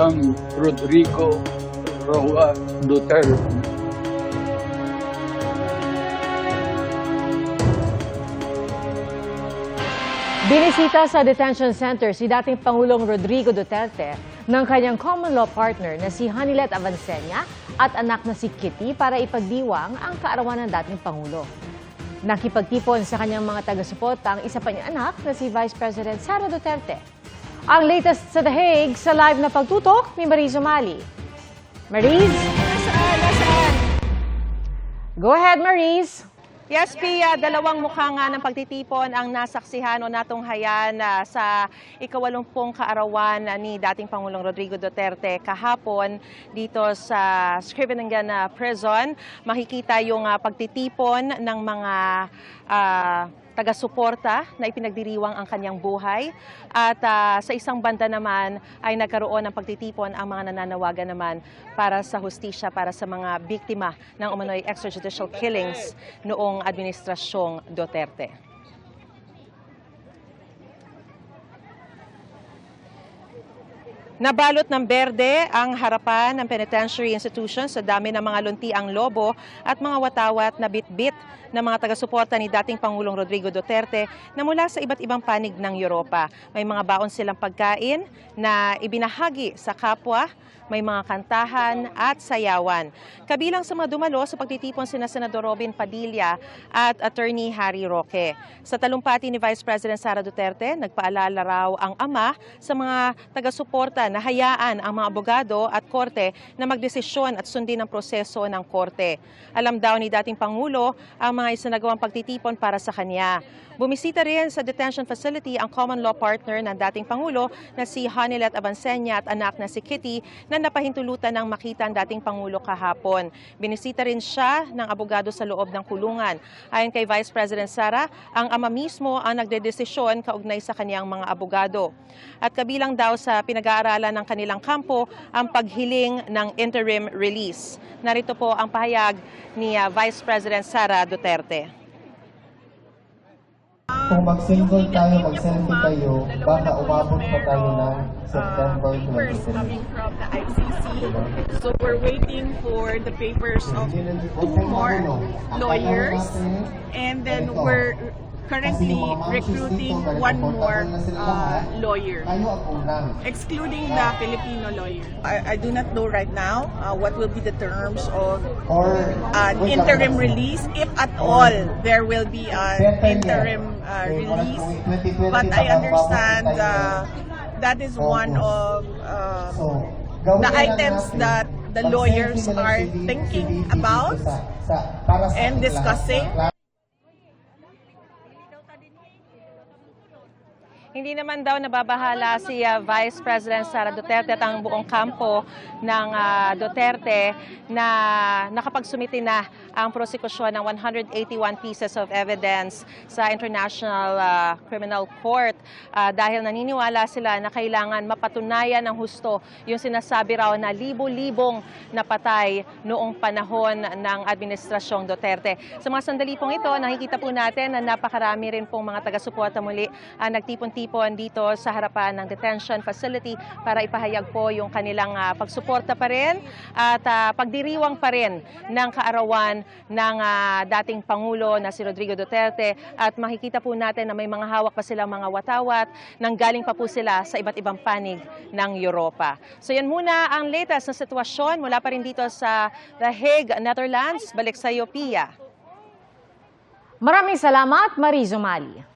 young Rodrigo Roa Duterte. Binisita sa detention center si dating Pangulong Rodrigo Duterte ng kanyang common law partner na si Hanilet Avancenia at anak na si Kitty para ipagdiwang ang kaarawan ng dating Pangulo. Nakipagtipon sa kanyang mga taga-suporta ang isa pa niyang anak na si Vice President Sara Duterte. Ang latest sa The Hague sa live na pagtutok ni Mariz Umali. Mariz? Nasaan? Go ahead, Mariz. Yes, Pia, dalawang mukha nga ng pagtitipon ang nasaksihan o natunghayan sa ika-80 kaarawan ni dating Pangulong Rodrigo Duterte kahapon dito sa Scriveningen Prison. Makikita yung pagtitipon ng mga taga-suporta na ipinagdiriwang ang kanyang buhay. At sa isang banda naman ay nagkaroon ng pagtitipon ang mga nananawagan naman para sa hustisya para sa mga biktima ng umano'y extrajudicial killings noong administrasyong Duterte. Nabalot ng berde ang harapan ng penitentiary institution sa dami ng mga luntiang lobo at mga watawat na bitbit ng mga taga-suporta ni dating Pangulong Rodrigo Duterte na mula sa iba't ibang panig ng Europa. May mga baon silang pagkain na ibinahagi sa kapwa, may mga kantahan at sayawan. Kabilang sa mga dumalo sa pagtitipon sina Senador Robin Padilla at Attorney Harry Roque. Sa talumpati ni Vice President Sara Duterte, nagpaalala raw ang ama sa mga taga-suporta na hayaan ang mga abogado at korte na magdesisyon at sundin ang proseso ng korte. Alam daw ni dating Pangulo ang mga isinagawang pagtitipon para sa kanya. Bumisita rin sa detention facility ang common law partner ng dating Pangulo na si Hanilet Avancenia at anak na si Kitty na napahintulutan ng makita ang dating Pangulo kahapon. Binisita rin siya ng abogado sa loob ng kulungan. Ayon kay Vice President Sara, ang ama mismo ang nagdedesisyon kaugnay sa kaniyang mga abogado. At kabilang daw sa pinag-aaralan ng kanilang kampo ang paghiling ng interim release. Narito po ang pahayag ni Vice President Sara Duterte. Kung mag-single tayo, mag-selfie kayo, baka umabot pa tayo ng September Papers 23. coming from the ICC. So we're waiting for the papers of 2 more lawyers, and then we're currently recruiting 1 more lawyer, excluding the Filipino lawyer. I do not know right now what will be the terms of an interim release, if at all there will be an interim release. But I understand that is one of the items that the lawyers are thinking about and discussing. Hindi naman daw nababahala si Vice President Sara Duterte at ang buong kampo ng Duterte na nakapagsumiti na ang prosekusyon ng 181 pieces of evidence sa International Criminal Court dahil naniniwala sila na kailangan mapatunayan ng husto yung sinasabi raw na libo-libong napatay noong panahon ng Administrasyong Duterte. Sa mga sandali pong ito, nakikita po natin na napakarami rin pong mga taga-suporta muli nagtipon-tipon dito sa harapan ng detention facility para ipahayag po yung kanilang pagsuporta pa rin at pagdiriwang pa rin ng kaarawan ng dating Pangulo na si Rodrigo Duterte at makikita po natin na may mga hawak pa silang mga watawat nang galing pa po sila sa iba't ibang panig ng Europa. So yan muna ang latest na sitwasyon mula pa rin dito sa The Hague, Netherlands. Balik sa iyo, Pia. Maraming salamat, Mariz Umali.